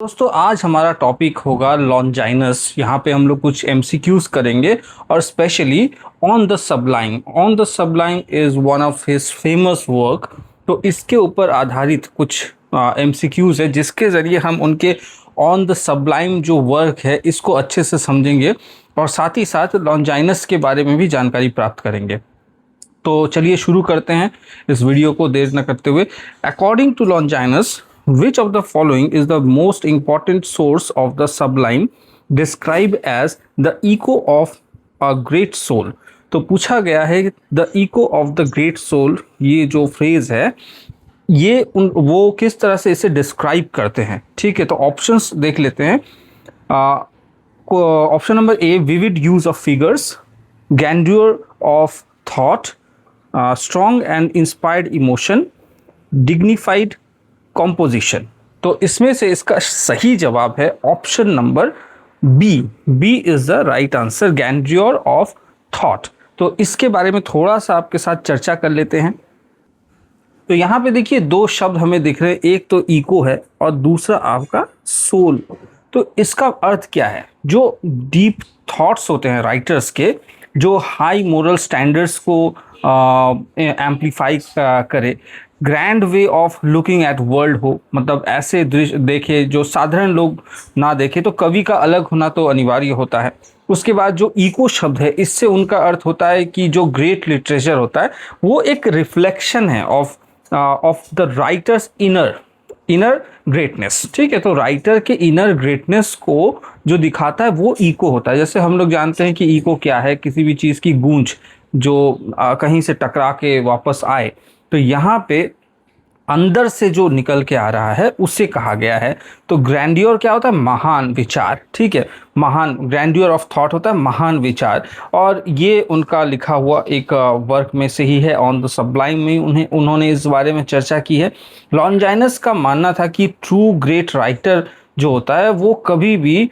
दोस्तों आज हमारा टॉपिक होगा लॉन्जाइनस। यहाँ पे हम लोग कुछ एमसीक्यूज करेंगे और specially on the Sublime. On the sublime is one of his famous work. तो इसके ऊपर आधारित कुछ एमसीक्यूज है जिसके ज़रिए हम उनके ऑन द सबलाइम जो वर्क है इसको अच्छे से समझेंगे और साथ ही साथ लॉन्जाइनस के बारे में भी जानकारी प्राप्त करेंगे। तो चलिए शुरू करते हैं इस वीडियो को देर न करते हुए। According to Longinus, which of the following is the most important source of the sublime described as the echo of a great soul? तो पूछा गया है the echo of the great soul, ये जो फ्रेज है ये वो किस तरह से इसे डिस्क्राइब करते हैं। ठीक है, तो ऑप्शंस देख लेते हैं। Option number A, vivid use of figures, grandeur of thought, strong and inspired emotion, dignified composition. तो इसमें से इसका सही जवाब है option number B. B is the right answer, grandeur of thought. तो इसके बारे में थोड़ा सा आपके साथ चर्चा कर लेते हैं। तो यहाँ पे देखिए दो शब्द हमें दिख रहे हैं, एक तो इको है और दूसरा आपका सोल। तो इसका अर्थ क्या है? जो डीप थॉट्स होते हैं राइटर्स के, जो हाई मोरल स्टैंडर्ड्स को एम्पलीफाई करे, grand way of looking at world हो, मतलब ऐसे दृश्य देखे जो साधारण लोग ना देखे, तो कवि का अलग होना तो अनिवार्य होता है। उसके बाद जो इको शब्द है इससे उनका अर्थ होता है कि जो ग्रेट लिटरेचर होता है वो एक रिफ्लेक्शन है of the writers inner greatness. ठीक है, तो राइटर के इनर ग्रेटनेस को जो दिखाता है वो इको होता है। जैसे हम लोग जानते हैं कि इको क्या है, किसी भी चीज़ की गूंज जो कहीं से टकरा के वापस आए, तो यहाँ पे अंदर से जो निकल के आ रहा है उसे कहा गया है। तो ग्रैंड्योर क्या होता है? महान विचार। ठीक है, महान, ग्रैंड्योर ऑफ थॉट होता है महान विचार। और ये उनका लिखा हुआ एक वर्क में से ही है, ऑन द सबलाइम में उन्होंने इस बारे में चर्चा की है। लॉन्जाइनस का मानना था कि ट्रू ग्रेट राइटर जो होता है वो कभी भी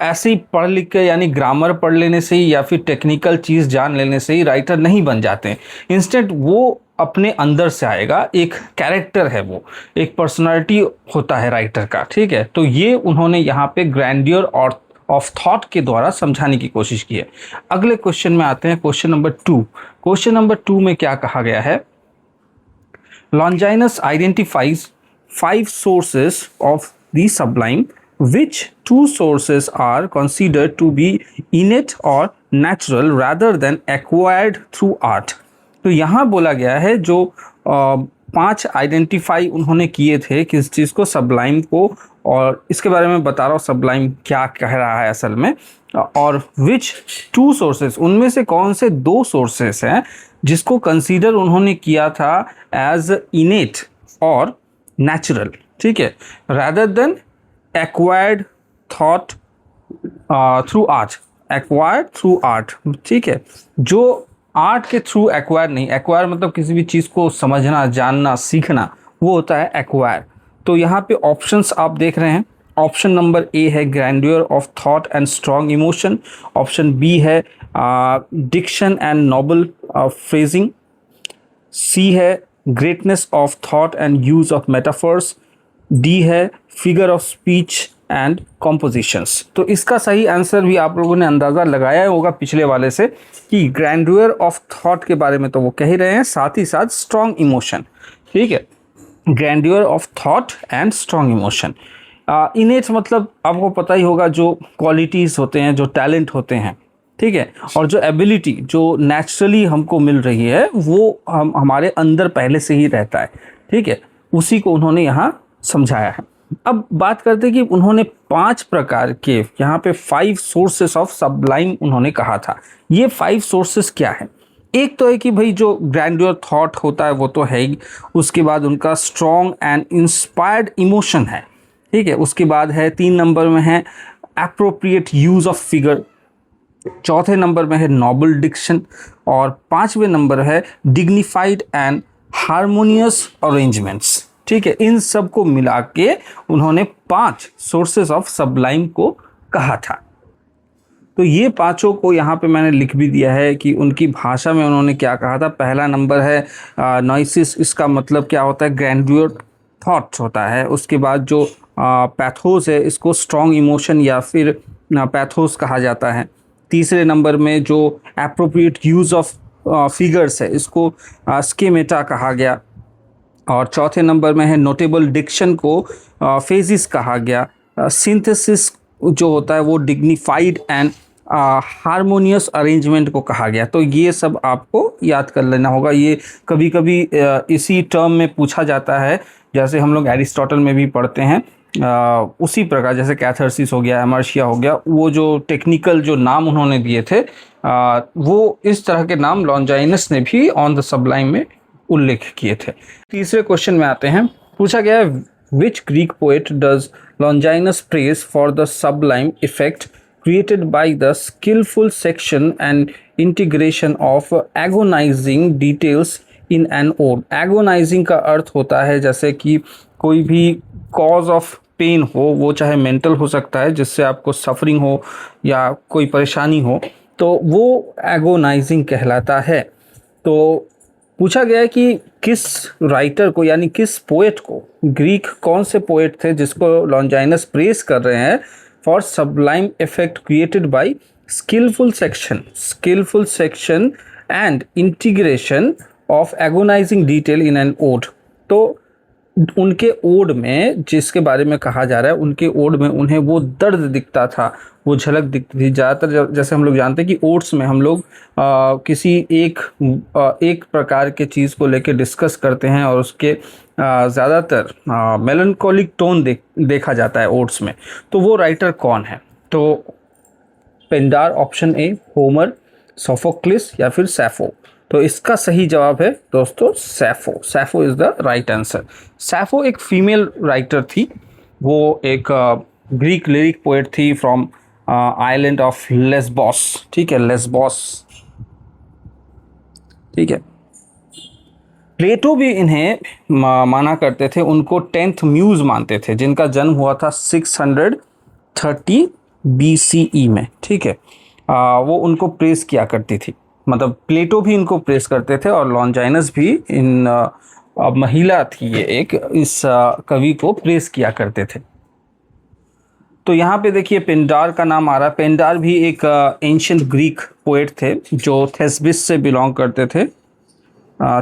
ऐसे ही पढ़ लिख के, यानी ग्रामर पढ़ लेने से ही या फिर टेक्निकल चीज़ जान लेने से ही राइटर नहीं बन जाते हैं। इंस्टेंट वो अपने अंदर से आएगा, एक कैरेक्टर है, वो एक पर्सनालिटी होता है राइटर का। ठीक है, तो ये उन्होंने यहाँ पे ग्रैंड्योर और ऑफ थॉट के द्वारा समझाने की कोशिश की है। अगले क्वेश्चन में आते हैं, क्वेश्चन नंबर 2। क्वेश्चन नंबर 2 में क्या कहा गया है? Longinus identifies 5 sources of the sublime, which 2 sources are considered to be innate or natural rather than acquired through art? तो यहाँ बोला गया है जो 5 आइडेंटिफाई उन्होंने किए थे किस चीज़ को, सबलाइम को, और इसके बारे में बता रहा हूँ सबलाइम क्या कह रहा है असल में। और विच 2 सोर्सेस, उनमें से कौन से 2 सोर्सेस हैं जिसको कंसीडर उन्होंने किया था एज इनेट और नेचुरल। ठीक है, rather than acquired thought through art, acquired through art। ठीक है, जो आर्ट के थ्रू एक्वायर नहीं, एक्वायर मतलब किसी भी चीज़ को समझना, जानना, सीखना, वो होता है एक्वायर। तो यहाँ पे ऑप्शंस आप देख रहे हैं। ऑप्शन नंबर ए है grandeur of thought and strong emotion. Option B है diction and noble phrasing. C है greatness of thought and use of metaphors. D है figure of speech and compositions. तो इसका सही आंसर भी आप लोगों ने अंदाज़ा लगाया होगा पिछले वाले से कि ग्रैंड्योर ऑफ थॉट के बारे में तो वो कह ही रहे हैं, साथ ही साथ स्ट्रॉन्ग इमोशन। ठीक है, grandeur of thought and strong emotion. इनेट मतलब आपको पता ही होगा, जो क्वालिटीज़ होते हैं, जो टैलेंट होते हैं। ठीक है, और जो एबिलिटी जो नेचुरली हमको मिल रही है वो हमारे अंदर पहले से ही रहता है। ठीक है, उसी को उन्होंने यहाँ समझाया है। अब बात करते हैं कि उन्होंने 5 प्रकार के, यहाँ पे 5 सोर्सेस ऑफ सबलाइम उन्होंने कहा था। ये 5 सोर्सेस क्या है? एक तो है कि भाई जो ग्रैंड्योर थॉट होता है वो तो है ही, उसके बाद उनका स्ट्रॉन्ग एंड इंस्पायर्ड इमोशन है। ठीक है, उसके बाद है 3 नंबर में है एप्रोप्रिएट यूज ऑफ फिगर। चौथे नंबर में है नोबल डिक्शन। और 5वें नंबर है डिग्निफाइड एंड हारमोनियस अरेंजमेंट्स। ठीक है, इन सब को मिला के उन्होंने 5 सोर्सेस ऑफ सबलाइम को कहा था। तो ये पांचों को यहाँ पे मैंने लिख भी दिया है कि उनकी भाषा में उन्होंने क्या कहा था। पहला नंबर है नॉइसिस, इसका मतलब क्या होता है? ग्रैंड्योर थॉट्स होता है। उसके बाद जो पैथोस है, इसको स्ट्रॉन्ग इमोशन या फिर पैथोस कहा जाता है। तीसरे नंबर में जो एप्रोप्रिएट यूज़ ऑफ फिगर्स है, इसको स्कीमेटा कहा गया। और चौथे नंबर में है नोटेबल डिक्शन को फेजिस कहा गया। सिंथेसिस जो होता है वो डिग्निफाइड एंड हारमोनियस अरेंजमेंट को कहा गया। तो ये सब आपको याद कर लेना होगा। ये कभी कभी इसी टर्म में पूछा जाता है, जैसे हम लोग एरिस्टोटल में भी पढ़ते हैं उसी प्रकार, जैसे कैथारसिस हो गया, एमर्शिया हो गया, वो जो टेक्निकल जो नाम उन्होंने दिए थे वो इस तरह के नाम लॉन्जाइनस ने भी ऑन द सबलाइम में उल्लेख किए थे। तीसरे क्वेश्चन में आते हैं। पूछा गया है which Greek poet does Longinus praise for the sublime effect created by the skillful section and integration of agonizing details in an ode. Agonizing का अर्थ होता है जैसे कि कोई भी कॉज ऑफ पेन हो, वो चाहे मेंटल हो सकता है जिससे आपको सफरिंग हो या कोई परेशानी हो, तो वो एगोनाइजिंग कहलाता है। तो पूछा गया है कि किस राइटर को यानी किस पोएट को, ग्रीक कौन से पोएट थे जिसको लॉन्जाइनस प्रेज कर रहे हैं for sublime effect created by skillful section and integration of agonizing detail in an ode. तो उनके ओड में जिसके बारे में कहा जा रहा है, उनके ओड में उन्हें वो दर्द दिखता था, वो झलक दिखती थी। ज़्यादातर जैसे हम लोग जानते हैं कि ओड्स में हम लोग किसी एक प्रकार के चीज़ को लेके डिस्कस करते हैं और उसके ज़्यादातर मेलनकोलिक टोन देखा जाता है ओड्स में। तो वो राइटर कौन है? तो Pindar option A, Homer, Sophocles या फिर सैफो। तो इसका सही जवाब है दोस्तों सैफो। सैफो इज़ द राइट आंसर। सैफो एक फीमेल राइटर थी। वो एक ग्रीक लिरिक पोएट थी फ्रॉम आइलैंड ऑफ लेस्बोस। ठीक है, लेस्बोस। ठीक है, प्लेटो भी इन्हें माना करते थे, उनको 10th म्यूज मानते थे, जिनका जन्म हुआ था 630 BCE में। ठीक है, वो उनको प्रेस किया करती थी, मतलब प्लेटो भी इनको प्रेस करते थे और लॉन्जाइनस भी, इन महिला थी ये एक, इस कवि को प्रेस किया करते थे। तो यहाँ पे देखिए पिंडार का नाम आ रहा है। पिंडार भी एक एंशिएंट ग्रीक पोएट थे जो थेस्बिस से बिलोंग करते थे।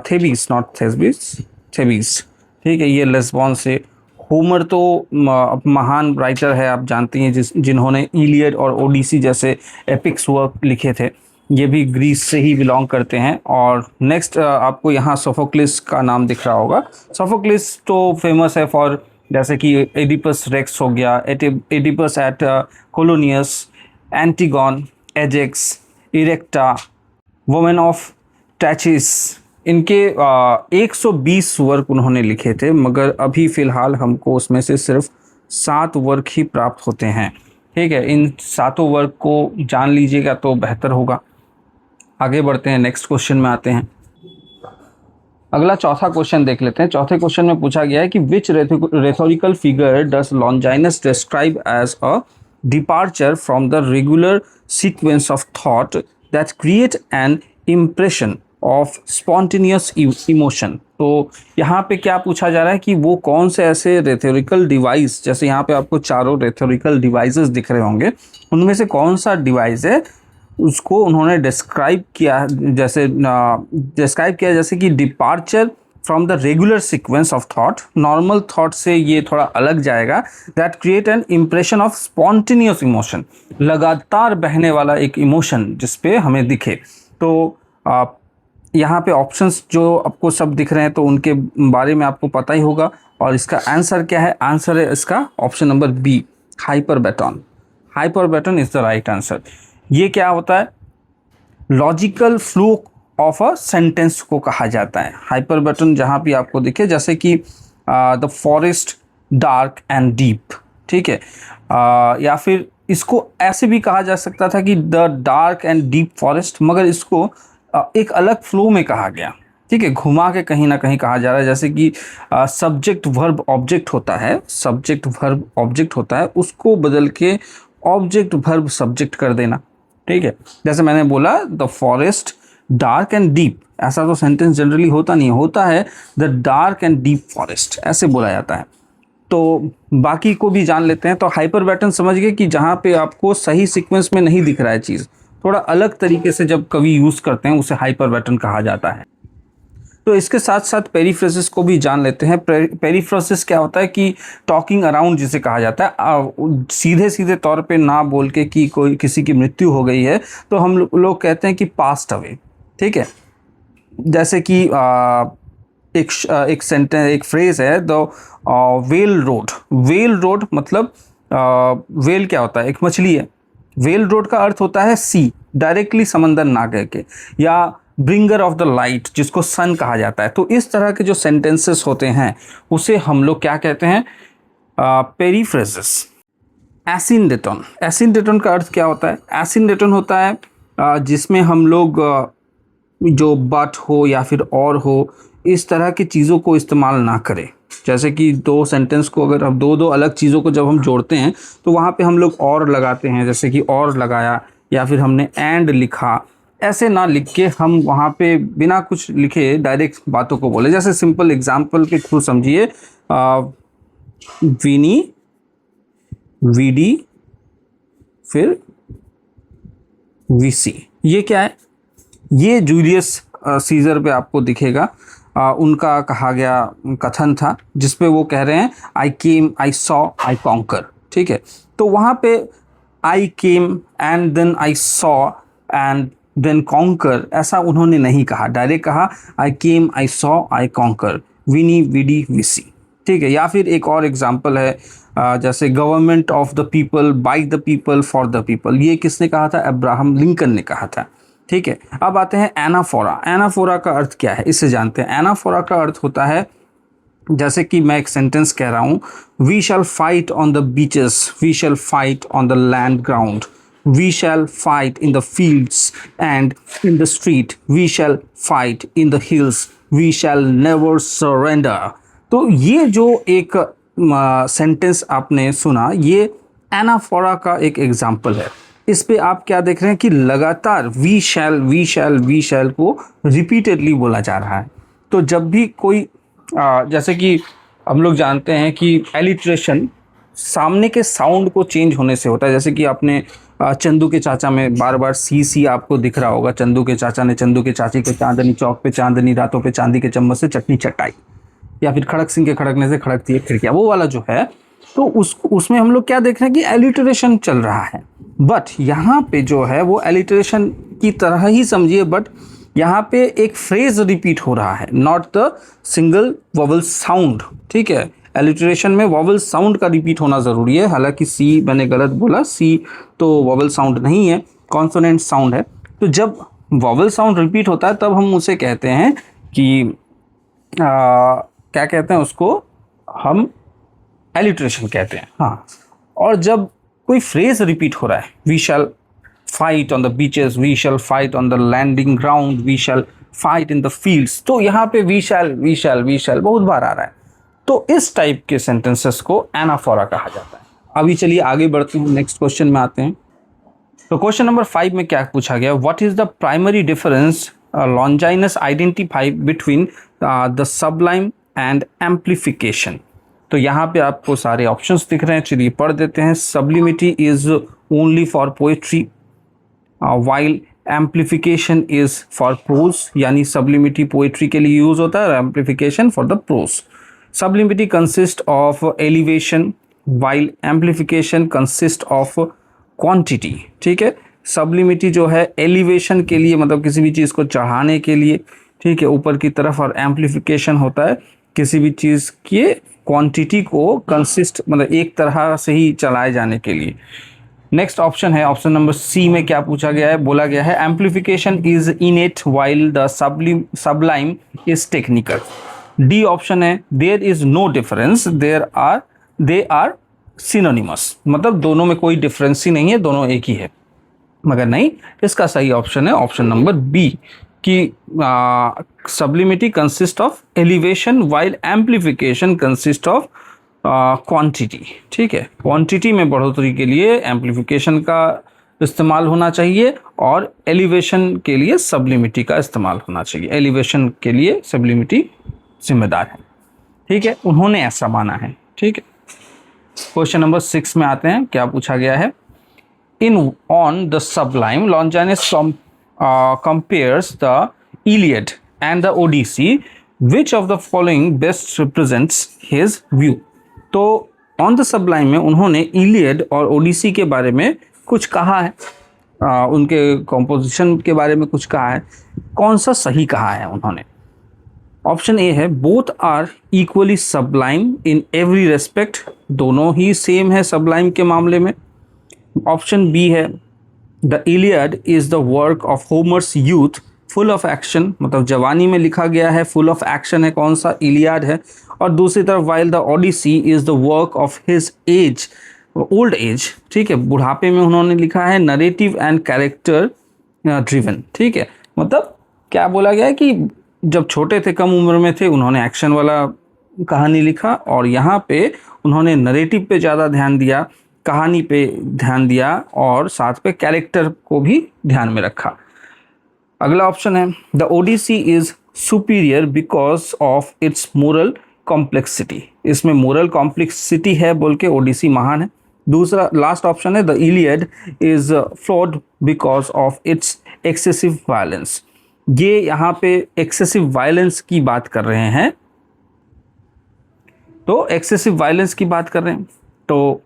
Thebes, not Thesbis, Thebes. ठीक है, ये लेस्बोन से। होमर तो महान राइटर है, आप जानती हैं, जिन्होंने इलियड और ओडिसी जैसे एपिक्स वर्क लिखे थे। ये भी ग्रीस से ही बिलोंग करते हैं। और नेक्स्ट आपको यहाँ सोफोक्लिस का नाम दिख रहा होगा। सोफोक्लिस तो फेमस है फॉर, जैसे कि एडिपस रेक्स हो गया, Oedipus at Colonus, Antigone, Ajax, Electra, women of Trachis. इनके 120 वर्क उन्होंने लिखे थे, मगर अभी फ़िलहाल हमको उसमें से सिर्फ 7 वर्क ही प्राप्त होते हैं। ठीक है, इन 7 वर्क को जान लीजिएगा तो बेहतर होगा। आगे बढ़ते हैं, नेक्स्ट क्वेश्चन में आते हैं। अगला चौथा क्वेश्चन देख लेते हैं। चौथे क्वेश्चन में पूछा गया है कि which rhetorical figure does Longinus describe as a departure from the regular sequence of thought that create an impression of spontaneous emotion. तो यहाँ पे क्या पूछा जा रहा है कि वो कौन से ऐसे रेथोरिकल डिवाइस, जैसे यहाँ पे आपको चारों रेथोरिकल डिवाइसेस दिख रहे होंगे, उनमें से कौन सा डिवाइस है उसको उन्होंने डिस्क्राइब किया, जैसे कि departure from the regular sequence of thought, normal thought से ये थोड़ा अलग जाएगा, that create an impression of spontaneous emotion, लगातार बहने वाला एक इमोशन जिसपे हमें दिखे। तो यहाँ पे ऑप्शंस जो आपको सब दिख रहे हैं तो उनके बारे में आपको पता ही होगा। और इसका आंसर क्या है? आंसर है इसका option number B, hyperbaton. Hyperbaton is the right answer. ये क्या होता है? Logical flow of a sentence को कहा जाता है हाइपरबैटन। जहाँ भी आपको दिखे, जैसे कि the forest dark and deep. ठीक है, या फिर इसको ऐसे भी कहा जा सकता था कि the dark and deep forest, मगर इसको एक अलग फ्लो में कहा गया। ठीक है, घुमा के कहीं ना कहीं कहा जा रहा है, जैसे कि सब्जेक्ट वर्ब ऑब्जेक्ट होता है, सब्जेक्ट वर्ब ऑब्जेक्ट होता है, उसको बदल के ऑब्जेक्ट वर्ब सब्जेक्ट कर देना। ठीक है, जैसे मैंने बोला the forest dark and deep, ऐसा तो सेंटेंस जनरली होता नहीं, होता है the dark and deep forest, ऐसे बोला जाता है। तो बाकी को भी जान लेते हैं। तो हाइपरबैटन समझ गए कि जहाँ पे आपको सही सीक्वेंस में नहीं दिख रहा है चीज़, थोड़ा अलग तरीके से जब कवि यूज़ करते हैं उसे हाइपरबैटन कहा जाता है। तो इसके साथ साथ पेरीफ्रेसिस को भी जान लेते हैं। पेरीफ्रेसिस क्या होता है कि टॉकिंग अराउंड जिसे कहा जाता है, सीधे सीधे तौर पे ना बोल के कि कोई किसी की मृत्यु हो गई है तो हम लोग कहते हैं कि पास्ट अवे। ठीक है, जैसे कि एक सेंटेंस, एक फ्रेज है, the well road. Well road मतलब वेल क्या होता है, एक मछली है। वेल रोड का अर्थ होता है सी, डायरेक्टली समंदर ना कह के, या ब्रिंगर ऑफ द लाइट जिसको सन कहा जाता है। तो इस तरह के जो सेंटेंसेस होते हैं उसे हम लोग क्या कहते हैं, पेरीफ्रेसिस। एसिंडेटन, एसिंडेटन का अर्थ क्या होता है, एसिंडेटन होता है जिसमें हम लोग जो बट हो या फिर और हो, इस तरह की चीज़ों को इस्तेमाल ना करें। जैसे कि दो सेंटेंस को अगर हम दो अलग चीज़ों को जब हम जोड़ते हैं तो वहाँ पे हम लोग और लगाते हैं, जैसे कि और लगाया या फिर हमने एंड लिखा, ऐसे ना लिख के हम वहाँ पे बिना कुछ लिखे डायरेक्ट बातों को बोले। जैसे सिंपल एग्जांपल के थ्रू समझिए, विनी, वीडी, फिर वीसी, ये क्या है, ये जूलियस सीजर पे आपको दिखेगा। उनका कहा गया कथन था जिसपे वो कह रहे हैं आई came, I saw, I conquer. ठीक है, तो वहाँ पे I came and then I saw and then conquer, ऐसा उन्होंने नहीं कहा, डायरेक्ट कहा I came, I saw, I conquer, veni, vidi, vici. ठीक है, या फिर एक और एग्जाम्पल है जैसे government of the people, by the people, for the people, ये किसने कहा था, अब्राहम लिंकन ने कहा था। ठीक है, अब आते हैं एनाफोरा। एनाफोरा का अर्थ क्या है, इसे जानते हैं। एनाफोरा का अर्थ होता है, जैसे कि मैं एक सेंटेंस कह रहा हूँ, we shall fight on the beaches, we shall fight on the land ground, we shall fight in the fields and in the street, we shall fight in the hills, we shall never surrender. तो ये जो एक sentence आपने सुना, ये anaphora का एक example है। इस पे आप क्या देख रहे हैं कि लगातार we shall, we shall, we shall को रिपीटेडली बोला जा रहा है। तो जब भी कोई जैसे कि हम लोग जानते हैं कि एलिट्रेशन सामने के साउंड को चेंज होने से होता है। जैसे कि आपने चंदू के चाचा में बार बार सी सी आपको दिख रहा होगा, चंदू के चाचा ने चंदू के चाची को चांदनी चौक पे चांदनी रातों पे चांदी के चम्मच से चटनी चटाई, या फिर खड़क सिंह के खड़कने से खड़कती है खिड़कियाँ, वो वाला जो है। तो उसमें हम लोग क्या देख रहे हैं कि एलिट्रेशन चल रहा है। बट यहाँ पे जो है वो एलिट्रेशन की तरह ही समझिए, बट यहाँ पे एक फ्रेज रिपीट हो रहा है, not the single vowel sound. ठीक है, एलिट्रेशन में वोवल साउंड का रिपीट होना ज़रूरी है। हालांकि सी मैंने गलत बोला, सी तो वोवल साउंड नहीं है, कॉन्सोनेंट साउंड है। तो जब वोवल साउंड रिपीट होता है तब हम उसे कहते हैं कि क्या कहते हैं उसको, हम एलिट्रेशन कहते हैं। हाँ, और जब कोई फ्रेज रिपीट हो रहा है, we shall fight on the beaches, we shall fight on the landing ground, we shall fight in the fields, तो यहाँ पे we shall, we shall, we shall बहुत बार आ रहा है। तो इस टाइप के सेंटेंसेस को एनाफोरा कहा जाता है। अभी चलिए आगे बढ़ते हैं, नेक्स्ट क्वेश्चन में आते हैं। तो क्वेश्चन नंबर 5 में क्या पूछा गया, what is the primary difference Longinus identify between the sublime and amplification. तो यहाँ पे आपको सारे ऑप्शंस दिख रहे हैं, चलिए पढ़ देते हैं। Sublimity is only for poetry while amplification is for prose, यानी सब्लिमिटी पोएट्री के लिए यूज होता है और amplification for the prose. Sublimity consist of elevation while amplification consist of quantity. ठीक है, सब्लिमिटी जो है एलिवेशन के लिए, मतलब किसी भी चीज़ को चढ़ाने के लिए, ठीक है, ऊपर की तरफ, और एम्प्लीफिकेशन होता है किसी भी चीज़ के क्वांटिटी को कंसिस्ट, मतलब एक तरह से ही चलाए जाने के लिए। नेक्स्ट ऑप्शन है, ऑप्शन नंबर सी में क्या पूछा गया है, बोला गया है amplification is innate while the sublime is technical. D option है there is no difference, they are synonymous, मतलब दोनों में कोई डिफरेंस ही नहीं है, दोनों एक ही है। मगर नहीं, इसका सही ऑप्शन है ऑप्शन नंबर बी कि sublimity consist of elevation while amplification consist of quantity. ठीक है, क्वांटिटी में बढ़ोतरी के लिए एम्प्लीफिकेशन का इस्तेमाल होना चाहिए और एलिवेशन के लिए सब्लिमिटी का इस्तेमाल होना चाहिए। एलिवेशन के लिए सब्लिमिटी जिम्मेदार है। ठीक है, उन्होंने ऐसा माना है। ठीक है, क्वेश्चन नंबर 6 में आते हैं, क्या पूछा गया है। In on the Sublime, Longinus compares the Iliad and the Odyssey. Which of the following best represents his view? तो on the Sublime में उन्होंने इलियड और ओडिसी के बारे में कुछ कहा है, उनके कॉम्पोजिशन के बारे में कुछ कहा है। कौन सा सही कहा है उन्होंने? ऑप्शन ए है both are equally sublime in every respect, दोनों ही सेम है सबलाइम के मामले में। ऑप्शन बी है the Iliad is the work of Homer's youth full of action, मतलब जवानी में लिखा गया है, फुल ऑफ एक्शन है, कौन सा इलियड है। और दूसरी तरफ while the Odyssey is the work of his age, old age, ठीक है, बुढ़ापे में उन्होंने लिखा है, नरेटिव एंड कैरेक्टर ड्रिवन, ठीक है। मतलब क्या बोला गया है कि जब छोटे थे, कम उम्र में थे, उन्होंने एक्शन वाला कहानी लिखा, और यहाँ पे उन्होंने नरेटिव पे ज़्यादा ध्यान दिया, कहानी पे ध्यान दिया, और साथ पे कैरेक्टर को भी ध्यान में रखा। अगला ऑप्शन है the Odyssey is superior because of its moral complexity, इसमें मोरल कॉम्प्लेक्सिटी है बोल के ओडिसी महान है। दूसरा लास्ट ऑप्शन है the Iliad is flawed because of its excessive violence, ये यहाँ पे एक्सेसिव वायलेंस की बात कर रहे हैं, तो एक्सेसिव वायलेंस की बात कर रहे हैं, तो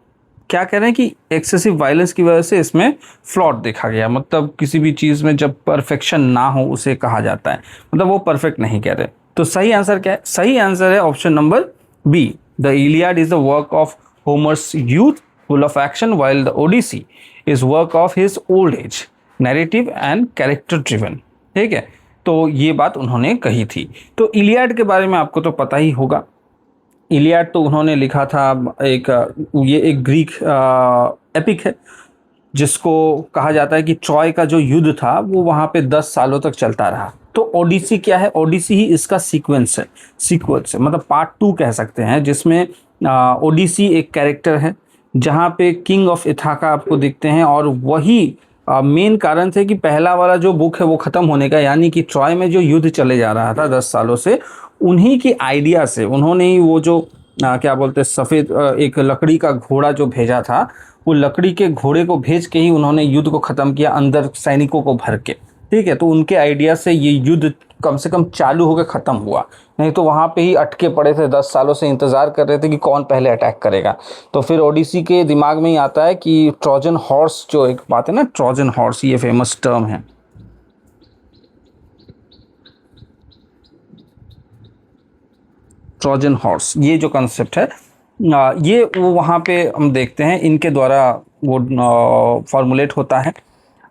क्या कह रहे हैं कि एक्सेसिव वायलेंस की वजह से इसमें फ्लॉड देखा गया, मतलब किसी भी चीज़ में जब परफेक्शन ना हो उसे कहा जाता है, मतलब वो परफेक्ट नहीं कह रहे। तो सही आंसर क्या है? सही आंसर है option number B, the Iliad is the work of Homer's youth full of action while the Odyssey is work of his old age, narrative and character driven, ठीक है। तो ये बात उन्होंने कही थी। तो इलियड के बारे में आपको तो पता ही होगा। इलियड तो उन्होंने लिखा था, ये एक ग्रीक एपिक है, जिसको कहा जाता है कि ट्रॉय का जो युद्ध था वो वहाँ पे 10 सालों तक चलता रहा। तो ओडिसी क्या है? ओडिसी ही इसका सीक्वेंस है, मतलब पार्ट 2 कह सकते हैं, जिसमें ओडिसी एक कैरेक्टर है, जहाँ पे किंग ऑफ इथाका आपको दिखते हैं, और वही मेन कारण थे कि पहला वाला जो बुक है वो ख़त्म होने का, यानी कि ट्रॉय में जो युद्ध चले जा रहा था 10 सालों से, उन्हीं की आइडिया से उन्होंने ही वो जो क्या बोलते हैं सफ़ेद एक लकड़ी का घोड़ा जो भेजा था, वो लकड़ी के घोड़े को भेज के ही उन्होंने युद्ध को ख़त्म किया अंदर सैनिकों को भर के, ठीक है। तो उनके आइडिया से ये युद्ध कम से कम चालू होकर ख़त्म हुआ, नहीं तो वहाँ पे ही अटके पड़े थे, 10 सालों से इंतज़ार कर रहे थे कि कौन पहले अटैक करेगा। तो फिर ओडिसी के दिमाग में ही आता है कि ट्रोजन हॉर्स, जो एक बात है ना, ट्रोजन हॉर्स, ये फेमस टर्म है। ट्रोजन हॉर्स, ये जो कंसेप्ट है, ये वो वहाँ पे हम देखते हैं इनके द्वारा वो फॉर्मुलेट होता है।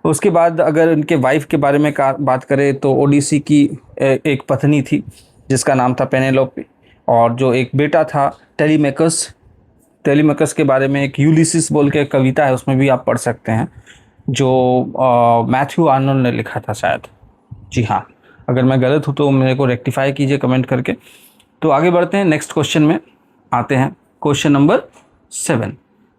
उसके बाद अगर इनके वाइफ के बारे में बात करें तो ओडिसी की एक पत्नी थी जिसका नाम था पेनेलोपी, और जो एक बेटा था टेलीमेकस के बारे में एक यूलिसिस बोल के कविता है, उसमें भी आप पढ़ सकते हैं, जो मैथ्यू आर्नोल्ड ने लिखा था शायद। जी हाँ, अगर मैं गलत हूँ तो मेरे को रेक्टिफाई कीजिए कमेंट करके। तो आगे बढ़ते हैं, नेक्स्ट क्वेश्चन में आते हैं, क्वेश्चन नंबर 7।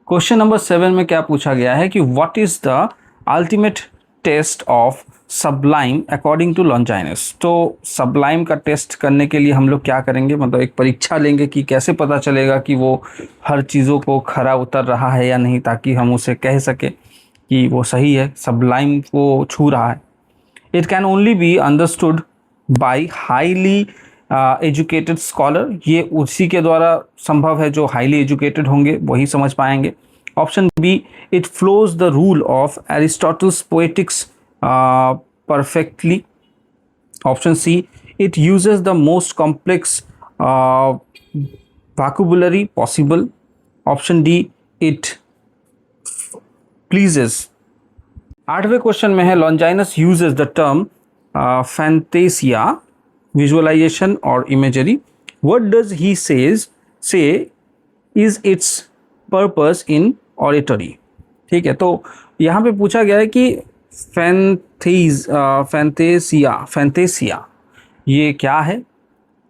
क्वेश्चन नंबर 7 में क्या पूछा गया है कि what is the ultimate test of sublime according to Longinus. तो सबलाइम का टेस्ट करने के लिए हम लोग क्या करेंगे, मतलब एक परीक्षा लेंगे कि कैसे पता चलेगा कि वो हर चीज़ों को खरा उतर रहा है या नहीं, ताकि हम उसे कह सके कि वो सही है, सबलाइम को छू रहा है। It can only be understood by highly educated scholar, ये उसी के द्वारा संभव है जो हाईली एजुकेटेड होंगे वही समझ पाएंगे। Option B, it flows the rule of Aristotle's poetics perfectly. Option C, it uses the most complex vocabulary possible. Option D, it pleases. 8वें क्वेश्चन में है Longinus uses the term phantasia, visualization और imagery. What does he say is its purpose in auditory. ठीक है, तो यहाँ पे पूछा गया है कि फैंटेसिया ये क्या है,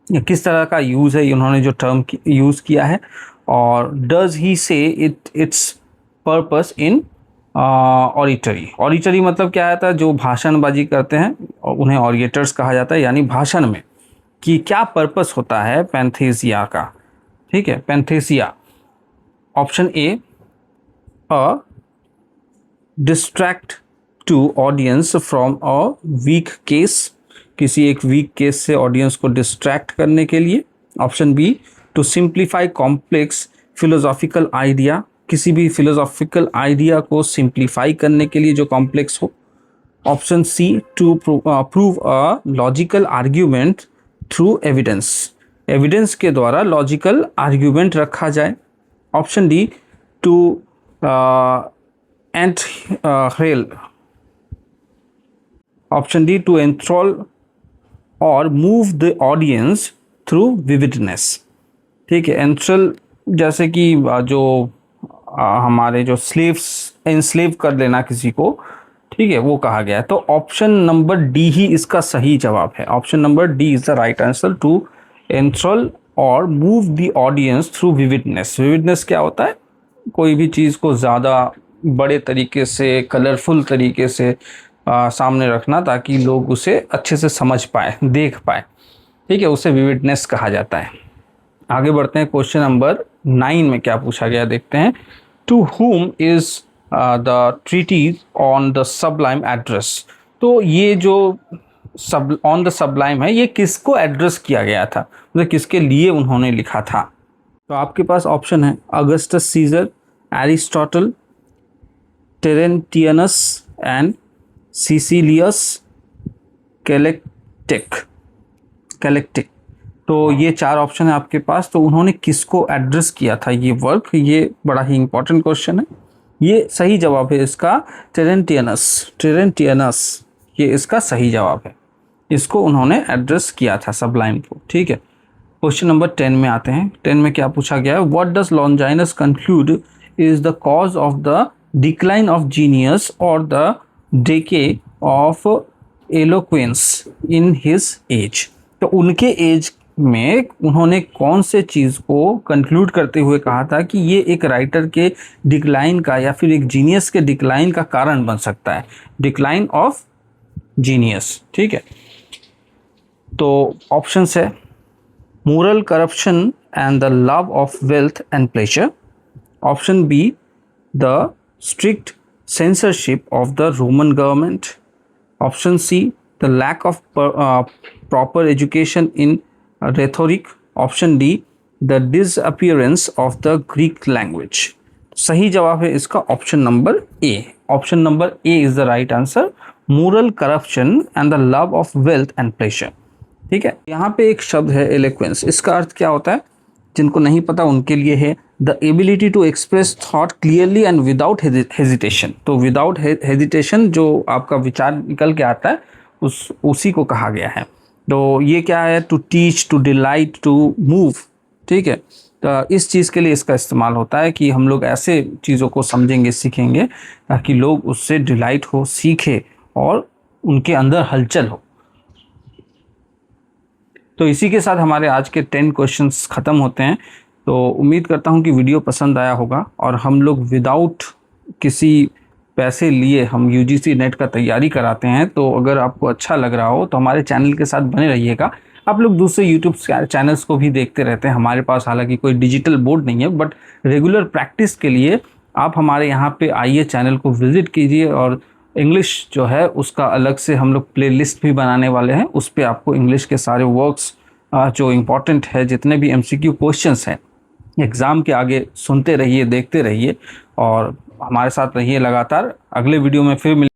किस तरह का यूज़ है, उन्होंने जो टर्म यूज़ किया है, और डज ही से इट्स पर्पस इन ऑडिटरी मतलब क्या आता है, जो भाषणबाजी करते हैं उन्हें ऑडिटर्स कहा जाता है, यानी भाषण में कि क्या पर्पस होता है पैंथेसिया का। ठीक है, phantasia. Option A, a distract to audience from a weak case, किसी एक वीक केस से ऑडियंस को डिस्ट्रैक्ट करने के लिए। Option B, to simplify complex philosophical idea, किसी भी फिलोसॉफिकल आइडिया को सिंप्लीफाई करने के लिए जो कॉम्प्लेक्स हो। Option C, to prove a logical argument through evidence, evidence के द्वारा लॉजिकल आर्ग्यूमेंट रखा जाए। Option D, to enthral, option D, to enthral और move the audience through vividness. ठीक है, एंथ्रल जैसे कि जो हमारे जो स्लेव्स एनस्लेव कर लेना किसी को, ठीक है, वो कहा गया है। तो ऑप्शन नंबर डी ही इसका सही जवाब है। Option number D is the right answer, to enthral और move the audience through vividness. Vividness क्या होता है? कोई भी चीज़ को ज़्यादा बड़े तरीके से, कलरफुल तरीके से सामने रखना ताकि लोग उसे अच्छे से समझ पाए, देख पाए। ठीक है, उसे विविडनेस कहा जाता है। आगे बढ़ते हैं, क्वेश्चन नंबर 9 में क्या पूछा गया देखते हैं। To whom is the treatise on the sublime address. तो ये जो ऑन द सबलाइम है, ये किसको एड्रेस किया गया था, मतलब किसके लिए उन्होंने लिखा था? तो आपके पास ऑप्शन है अगस्टस सीजर, एरिस्टोटल, टेरेंटियनस एंड सिसिलियस कैलेक्टिक। तो ये 4 ऑप्शन है आपके पास। तो उन्होंने किसको एड्रेस किया था ये वर्क? ये बड़ा ही इंपॉर्टेंट क्वेश्चन है। ये सही जवाब है इसका टेरेंटियनस, ये इसका सही जवाब है। इसको उन्होंने एड्रेस किया था सबलाइम को। ठीक है, क्वेश्चन नंबर 10 में आते हैं। 10 में क्या पूछा गया है? What does Longinus conclude is the cause of the decline of genius और the decay of eloquence in his age. तो उनके एज में उन्होंने कौन से चीज़ को कंक्लूड करते हुए कहा था कि ये एक राइटर के डिक्लाइन का या फिर एक जीनियस के डिक्लाइन का कारण बन सकता है? Decline of genius. ठीक है, तो ऑप्शंस है moral corruption and the love of wealth and pleasure. Option B, the strict censorship of the Roman government. Option C, the lack of proper education in rhetoric. Option D, the disappearance of the Greek language. सही जवाब है इसका option number A. Option number A is the right answer, moral corruption and the love of wealth and pleasure। ठीक है, यहाँ पे एक शब्द है एलोक्वेंस। इसका अर्थ क्या होता है? जिनको नहीं पता उनके लिए है the ability to express thought clearly and without hesitation. तो विदाउट हेजिटेशन जो आपका विचार निकल के आता है उसी को कहा गया है। तो ये क्या है? To teach, to delight, to move. ठीक है, तो इस चीज़ के लिए इसका इस्तेमाल होता है कि हम लोग ऐसे चीज़ों को समझेंगे, सीखेंगे ताकि लोग उससे डिलाइट हो, सीखे और उनके अंदर हलचल हो। तो इसी के साथ हमारे आज के 10 क्वेश्चंस ख़त्म होते हैं। तो उम्मीद करता हूं कि वीडियो पसंद आया होगा और हम लोग विदाउट किसी पैसे लिए हम यूजीसी नेट का तैयारी कराते हैं। तो अगर आपको अच्छा लग रहा हो तो हमारे चैनल के साथ बने रहिएगा। आप लोग दूसरे यूट्यूब चैनल्स को भी देखते रहते हैं। हमारे पास हालांकि कोई डिजिटल बोर्ड नहीं है, बट रेगुलर प्रैक्टिस के लिए आप हमारे यहाँ पे आइए, चैनल को विज़िट कीजिए। और इंग्लिश जो है उसका अलग से हम लोग प्लेलिस्ट भी बनाने वाले हैं। उस पर आपको इंग्लिश के सारे वर्क्स जो इम्पोर्टेंट है, जितने भी MCQ क्वेश्चंस हैं एग्ज़ाम के आगे, सुनते रहिए, देखते रहिए और हमारे साथ रहिए लगातार। अगले वीडियो में फिर